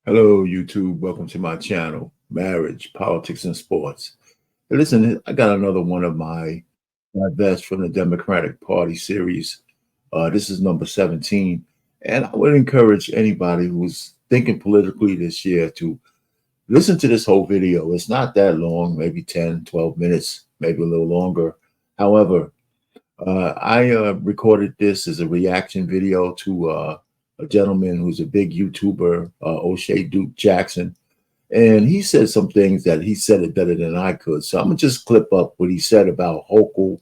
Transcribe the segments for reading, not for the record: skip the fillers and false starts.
Hello, YouTube. Welcome to my channel, Marriage, Politics, and Sports. Hey, listen, I got another one of my Divest from the Democratic Party series. This is number 17. And I would encourage anybody who's thinking politically this year to listen to this whole video. It's not that long, maybe 10, 12 minutes, maybe a little longer. However, I recorded this as a reaction video to a gentleman who's a big YouTuber, O'Shea Duke Jackson. And he said some things that he said it better than I could. So I'm going to just clip up what he said about Hochul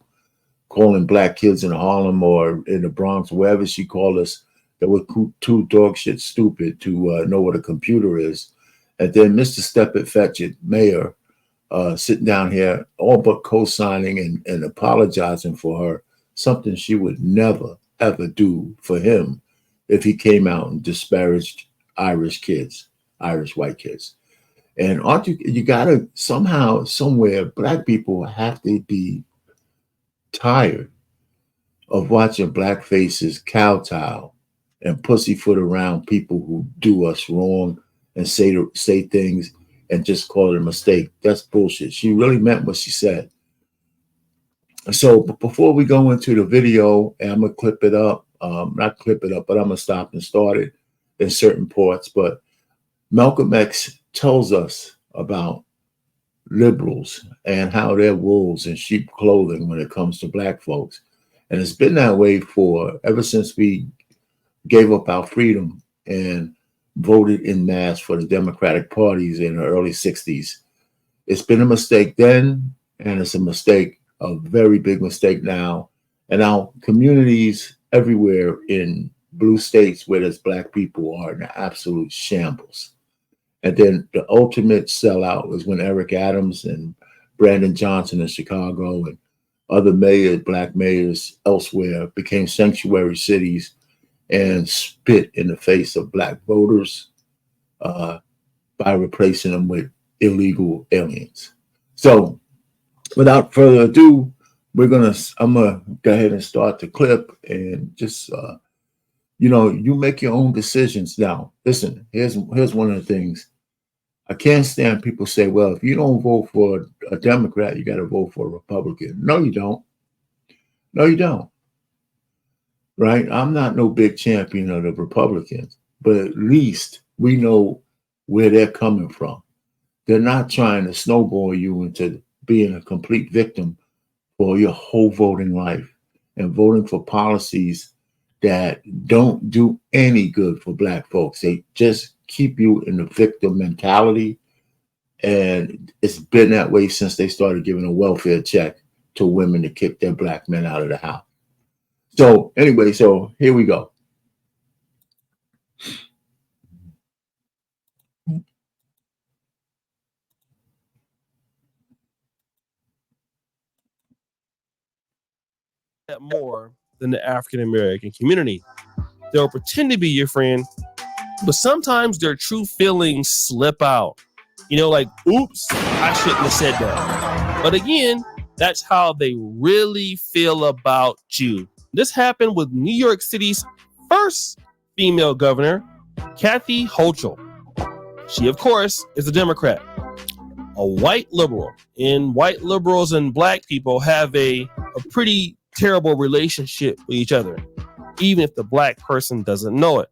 calling black kids in Harlem or in the Bronx, wherever she called us, that were too dog shit stupid to know what a computer is. And then Mr. Stephen Fetchit, mayor, sitting down here, all but co-signing and apologizing for her, something she would never, ever do for him if he came out and disparaged Irish kids, Irish white kids. And aren't you gotta somehow, somewhere, black people have to be tired of watching black faces kowtow and pussyfoot around people who do us wrong and say things and just call it a mistake. That's bullshit. She really meant what she said. So before we go into the video, and I'm gonna clip it up, not clip it up, but I'm gonna stop and start it in certain parts. But Malcolm X tells us about liberals and how they're wolves in sheep clothing when it comes to black folks. And it's been that way for ever since we gave up our freedom and voted in mass for the Democratic parties in the early 60s. It's been a mistake then, and it's a mistake, a very big mistake now. And our communities everywhere in blue states where there's black people are in absolute shambles. And then the ultimate sellout was when Eric Adams and Brandon Johnson in Chicago and other mayors, black mayors elsewhere, became sanctuary cities and spit in the face of black voters by replacing them with illegal aliens. So without further ado, I'm gonna go ahead and start the clip and just you make your own decisions. Now, listen, here's one of the things. I can't stand people say, well, if you don't vote for a Democrat, you got to vote for a Republican. No, you don't. No, you don't. Right? I'm not no big champion of the Republicans, but at least we know where they're coming from. They're not trying to snowball you into being a complete victim for your whole voting life and voting for policies that don't do any good for black folks. They just keep you in the victim mentality. And it's been that way since they started giving a welfare check to women to kick their black men out of the house. So anyway, so here we go. More than the African American community. They'll pretend to be your friend, but sometimes their true feelings slip out. Like, oops, I shouldn't have said that. But again, that's how they really feel about you. This happened with New York City's first female governor, Kathy Hochul. She, of course, is a Democrat, a white liberal. And white liberals and black people have a pretty terrible relationship with each other, even if the black person doesn't know it.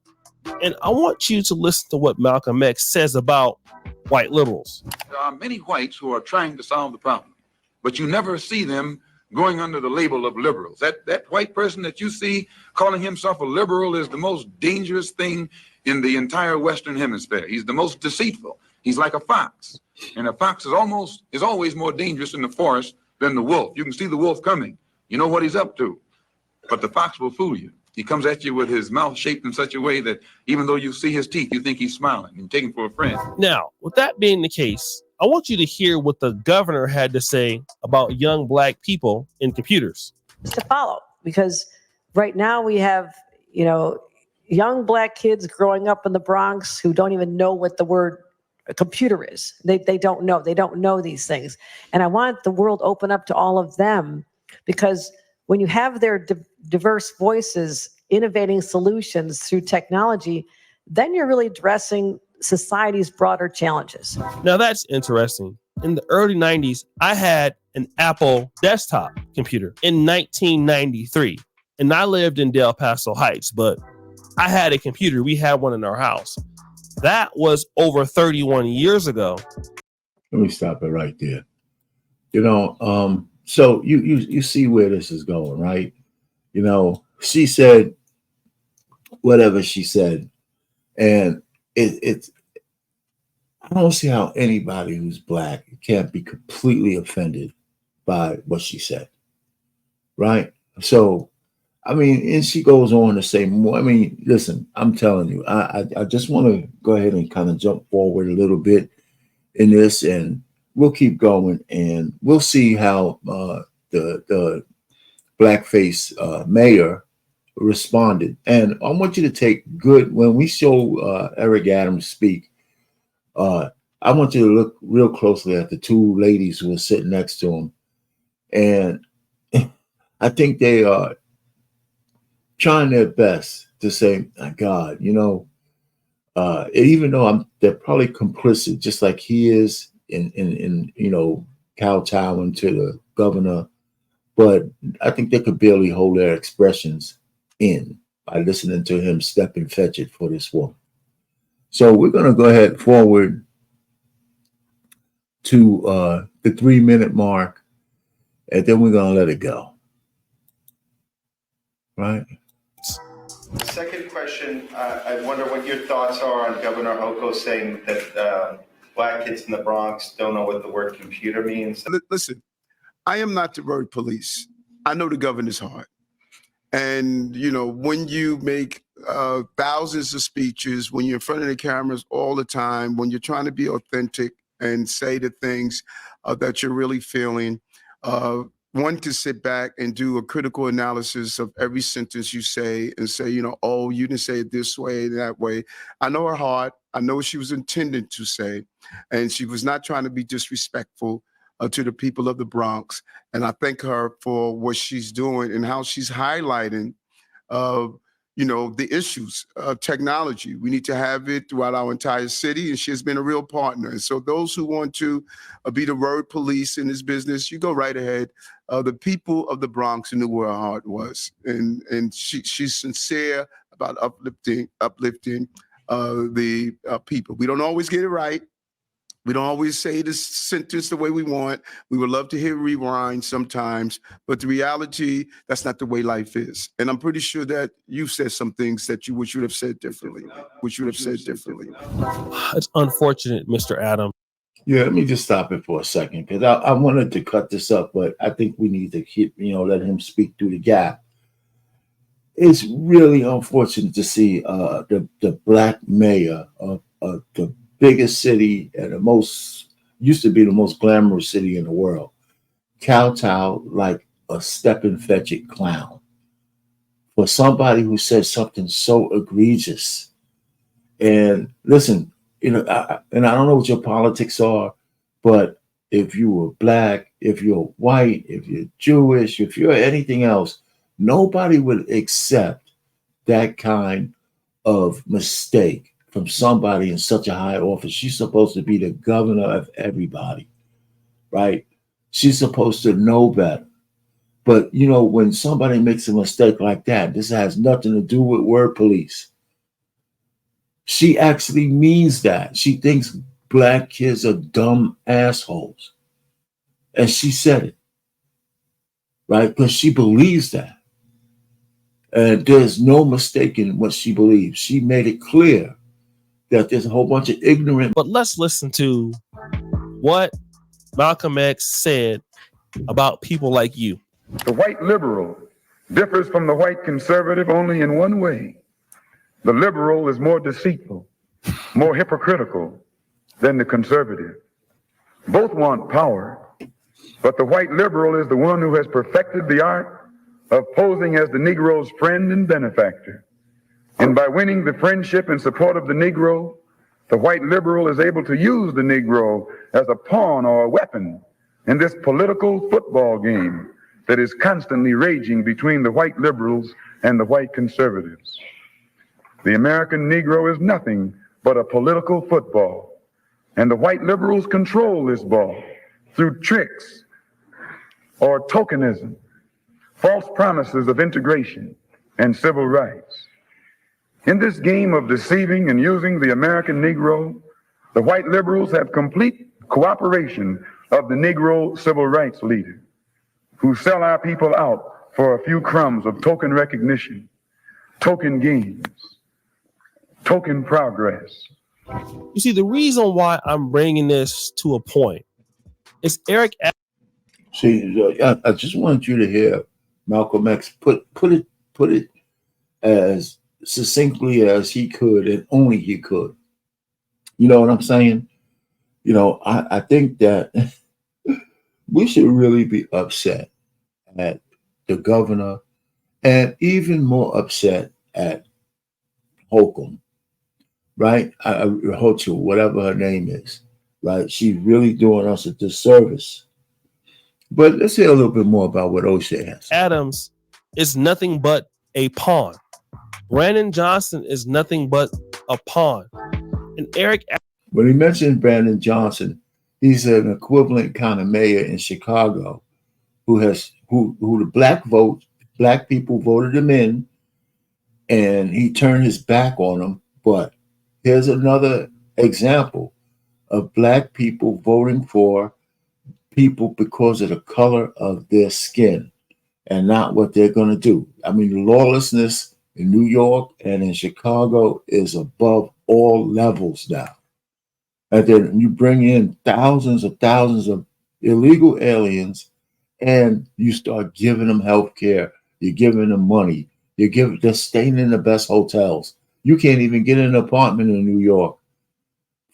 And I want you to listen to what Malcolm X says about white liberals. There are many whites who are trying to solve the problem, but you never see them going under the label of liberals. That white person that you see calling himself a liberal is the most dangerous thing in the entire Western Hemisphere. He's the most deceitful. He's like a fox, and a fox is always more dangerous in the forest than the wolf. You can see the wolf coming. You know what he's up to, but the fox will fool you. He comes at you with his mouth shaped in such a way that even though you see his teeth, you think he's smiling and take him for a friend. Now, with that being the case, I want you to hear what the governor had to say about young black people in computers. To follow, because right now we have, young black kids growing up in the Bronx who don't even know what the word a computer is. They don't know. They don't know these things. And I want the world open up to all of them, because when you have their diverse voices innovating solutions through technology, then you're really addressing society's broader challenges. Now that's interesting. In the early 90s, I had an Apple desktop computer in 1993, and I lived in Del Paso Heights, but I had a computer. We had one in our house. That was over 31 years ago. Let me stop it right there. So you see where this is going, right? She said whatever she said, and it's I don't see how anybody who's black can't be completely offended by what she said, right? So, I mean, and she goes on to say more. I mean, listen, I'm telling you, I just want to go ahead and kind of jump forward a little bit in this, and we'll keep going, and we'll see how the blackface mayor responded. And I want you to take good when we show Eric Adams speak. I want you to look real closely at the two ladies who were sitting next to him, and I think they are trying their best to say, "My God, even though they're probably complicit, just like he is in kowtowing to the governor, but I think they could barely hold their expressions in by listening to him step and fetch it for this woman." So we're going to go ahead forward to the 3-minute mark, and then we're going to let it go. Right? The second question, I wonder what your thoughts are on Governor Hochul saying that black kids in the Bronx don't know what the word computer means. Listen, I am not the word police. I know the governor's heart. And, when you make thousands of speeches, when you're in front of the cameras all the time, when you're trying to be authentic and say the things that you're really feeling, one to sit back and do a critical analysis of every sentence you say and say, oh, you didn't say it this way, that way. I know her heart. I know what she was intended to say. And she was not trying to be disrespectful to the people of the Bronx. And I thank her for what she's doing and how she's highlighting, the issues of technology. We need to have it throughout our entire city, and she has been a real partner. And so those who want to be the word police in this business, you go right ahead. The people of the Bronx knew where her heart was, and she's sincere about uplifting the people. We don't always get it right. We don't always say this sentence the way we want. We would love to hear rewind sometimes, but the reality, that's not the way life is. And I'm pretty sure that you've said some things that you wish you would have said differently, It's unfortunate, Mr. Adam. Yeah, let me just stop it for a second, because I wanted to cut this up, but I think we need to keep, let him speak through the gap. It's really unfortunate to see the black mayor of the biggest city and used to be the most glamorous city in the world kowtow like a step and fetch it clown for somebody who said something so egregious. And listen, and I don't know what your politics are, but if you were black, if you're white, if you're Jewish, if you're anything else, nobody would accept that kind of mistake from somebody in such a high office. She's supposed to be the governor of everybody, right? She's supposed to know better. But, when somebody makes a mistake like that, this has nothing to do with word police. She actually means that. She thinks black kids are dumb assholes. And she said it, right? Because she believes that. And there's no mistaking what she believes. She made it clear that there's a whole bunch of ignorant. But let's listen to what Malcolm X said about people like you. The white liberal differs from the white conservative only in one way. The liberal is more deceitful, more hypocritical than the conservative. Both want power, but the white liberal is the one who has perfected the art of posing as the Negro's friend and benefactor. And by winning the friendship and support of the Negro, the white liberal is able to use the Negro as a pawn or a weapon in this political football game that is constantly raging between the white liberals and the white conservatives. The American Negro is nothing but a political football. And the white liberals control this ball through tricks or tokenism, false promises of integration and civil rights. In this game of deceiving and using the American Negro, the white liberals have complete cooperation of the Negro civil rights leader, who sell our people out for a few crumbs of token recognition, token gains, token progress. You see, the reason why I'm bringing this to a point is Eric. See, I just want you to hear Malcolm X put it as succinctly as he could, and only he could. You know what I'm saying? You know, I think that we should really be upset at the governor, and even more upset at Hochul, right? Hochul, whatever her name is, right? She's really doing us a disservice. But let's hear a little bit more about what O'Shea has. Adams is nothing but a pawn. Brandon Johnson is nothing but a pawn. And Eric, when he mentioned Brandon Johnson, he's an equivalent kind of mayor in Chicago who the black people voted him in, and he turned his back on them. But here's another example of black people voting for people because of the color of their skin and not what they're going to do. I mean, the lawlessness in New York and in Chicago is above all levels now. And then you bring in thousands of illegal aliens, and you start giving them health care. You're giving them money. They're staying in the best hotels. You can't even get an apartment in New York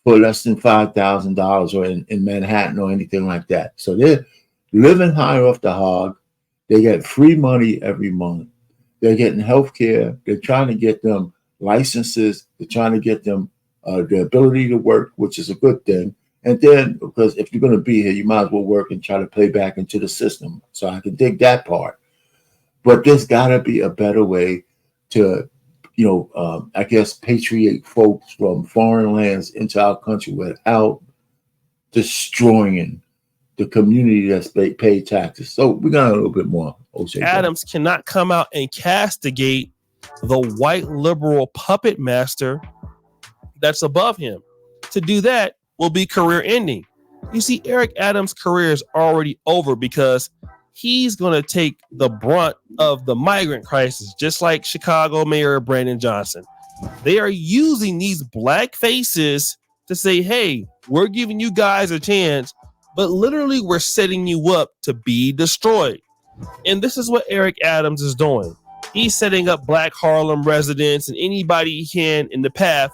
for less than $5,000 or in Manhattan or anything like that. So they're living high off the hog. They get free money every month. They're getting health care. They're trying to get them licenses. They're trying to get them the ability to work, which is a good thing. And then, because if you're going to be here, you might as well work and try to pay back into the system. So I can dig that part. But there's got to be a better way to, I guess, patriate folks from foreign lands into our country without destroying the community that's paid taxes. So we got a little bit more. O'Shea Adams cannot come out and castigate the white liberal puppet master that's above him. To do that will be career ending. You see, Eric Adams' career is already over because he's going to take the brunt of the migrant crisis, just like Chicago Mayor Brandon Johnson. They are using these black faces to say, hey, we're giving you guys a chance, but literally we're setting you up to be destroyed. And this is what Eric Adams is doing. He's setting up black Harlem residents and anybody he can in the path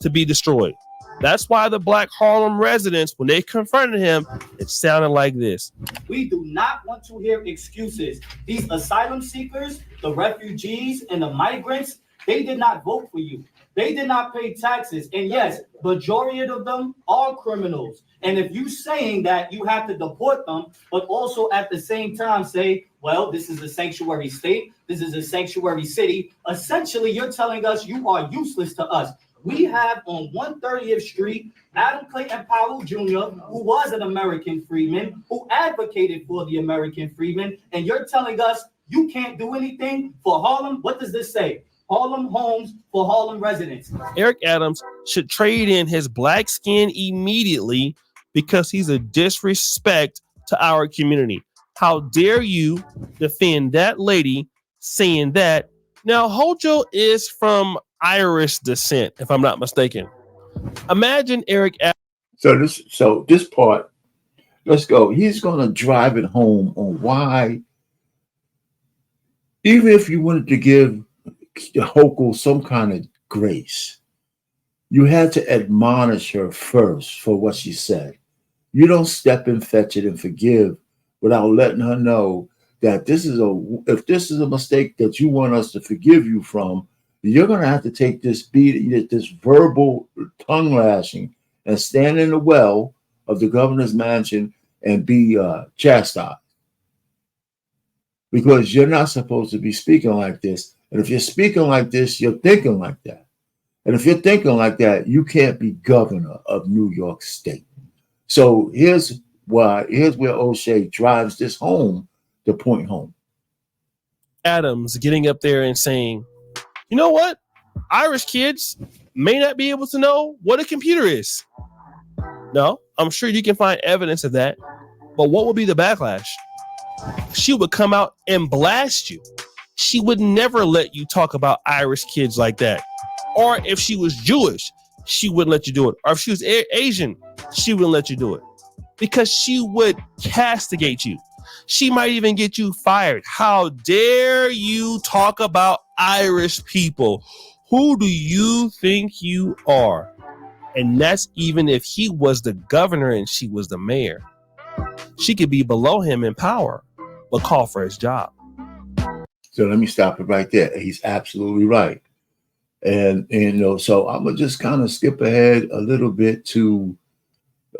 to be destroyed. That's why the black Harlem residents, when they confronted him, it sounded like this. We do not want to hear excuses. These asylum seekers, the refugees, and the migrants, they did not vote for you. They did not pay taxes. And yes, majority of them are criminals. And if you saying that you have to deport them, but also at the same time say, well, this is a sanctuary state, this is a sanctuary city, essentially you're telling us you are useless to us. We have on 130th Street, Adam Clayton Powell Jr., who was an American freedman, who advocated for the American freedmen, and you're telling us you can't do anything for Harlem? What does this say? Harlem homes for Harlem residents. Eric Adams should trade in his black skin immediately because he's a disrespect to our community. How dare you defend that lady saying that? Now, Hochul is from Irish descent, if I'm not mistaken. Imagine Eric Adams. So this part, let's go. He's going to drive it home on why, even if you wanted to give Hochul some kind of grace, you had to admonish her first for what she said. You don't step and fetch it and forgive without letting her know that if this is a mistake that you want us to forgive you from, you're going to have to take this verbal tongue lashing and stand in the well of the governor's mansion and be chastised. Because you're not supposed to be speaking like this. And if you're speaking like this, you're thinking like that. And if you're thinking like that, you can't be governor of New York State. So here's where O'Shea drives this home, the point home. Adams getting up there and saying, you know what? Irish kids may not be able to know what a computer is. No, I'm sure you can find evidence of that. But what would be the backlash? She would come out and blast you. She would never let you talk about Irish kids like that. Or if she was Jewish, she wouldn't let you do it. Or if she was Asian, she wouldn't let you do it. Because she would castigate you. She might even get you fired. How dare you talk about Irish people? Who do you think you are? And that's even if he was the governor and she was the mayor. She could be below him in power, but call for his job. So let me stop it right there. He's absolutely right. And so I'm going to just kind of skip ahead a little bit to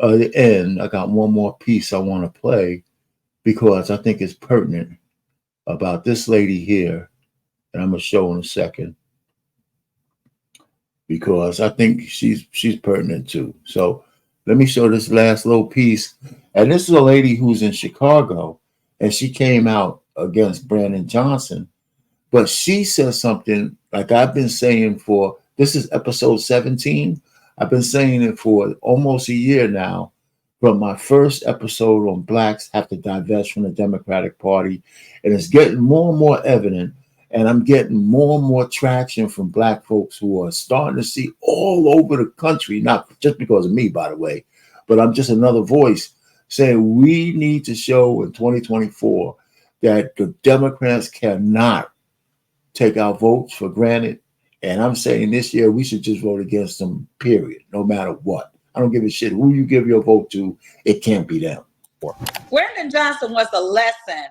the end. I got one more piece I want to play because I think it's pertinent about this lady here. And I'm going to show in a second because I think she's pertinent too. So let me show this last little piece. And this is a lady who's in Chicago, and she came out against Brandon Johnson. But she says something like I've been saying this is episode 17. I've been saying it for almost a year now, from my first episode on blacks have to divest from the Democratic Party. And it's getting more and more evident. And I'm getting more and more traction from black folks who are starting to see all over the country, not just because of me, by the way, but I'm just another voice saying we need to show in 2024 that the Democrats cannot take our votes for granted. And I'm saying this year we should just vote against them, period, no matter what. I don't give a shit who you give your vote to. It can't be them. Brandon Johnson was a lesson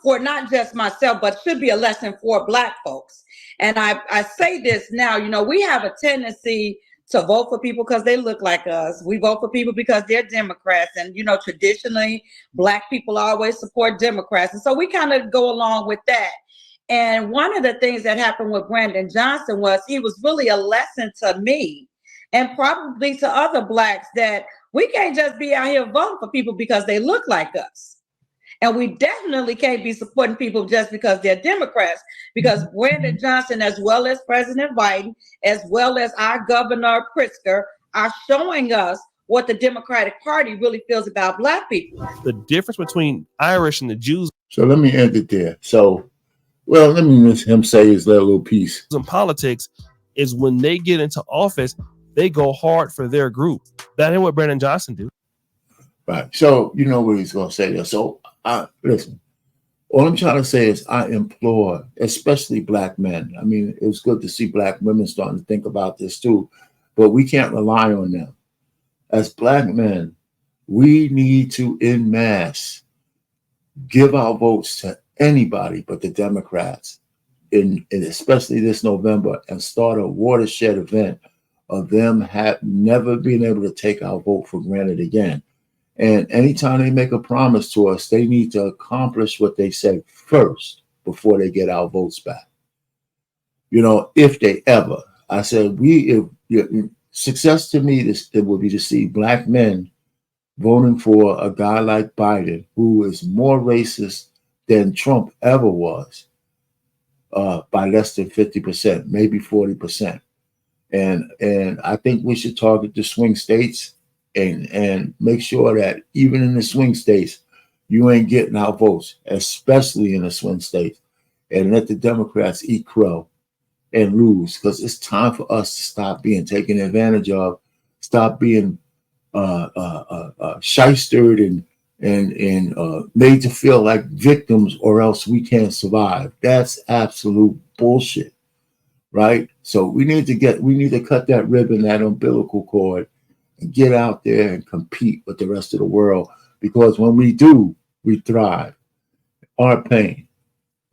for not just myself, but should be a lesson for black folks. And I say this now, we have a tendency to vote for people because they look like us. We vote for people because they're Democrats. And, traditionally, black people always support Democrats. And so we kind of go along with that. And one of the things that happened with Brandon Johnson was he was really a lesson to me and probably to other blacks that we can't just be out here voting for people because they look like us. And we definitely can't be supporting people just because they're Democrats, because Brandon Johnson, as well as President Biden, as well as our Governor Pritzker, are showing us what the Democratic Party really feels about black people. The difference between Irish and the Jews. So let me end it there. Let me miss him say his little piece. In politics is when they get into office, they go hard for their group. That ain't what Brandon Johnson do. Right. So you know what he's going to say there. So listen, all I'm trying to say is I implore, especially black men. I mean, it was good to see black women starting to think about this too, but we can't rely on them. As black men, we need to en masse give our votes to anybody but the Democrats, in especially this November, and start a watershed event of them never being able to take our vote for granted again. And anytime they make a promise to us, they need to accomplish what they said first before they get our votes back. If they ever, I said, success to me, it would be to see black men voting for a guy like Biden, who is more racist than Trump ever was, by less than 50%, maybe 40%. And I think we should target the swing states and make sure that even in the swing states, you ain't getting our votes, especially in the swing states, and let the Democrats eat crow and lose, because it's time for us to stop being taken advantage of, stop being shystered and made to feel like victims, or else we can't survive. That's absolute bullshit, right? So we need to cut that ribbon, that umbilical cord, and get out there and compete with the rest of the world, because when we do, we thrive. Art Payne,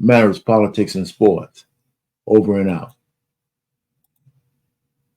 Marriage, Politics, and Sports. Over and out.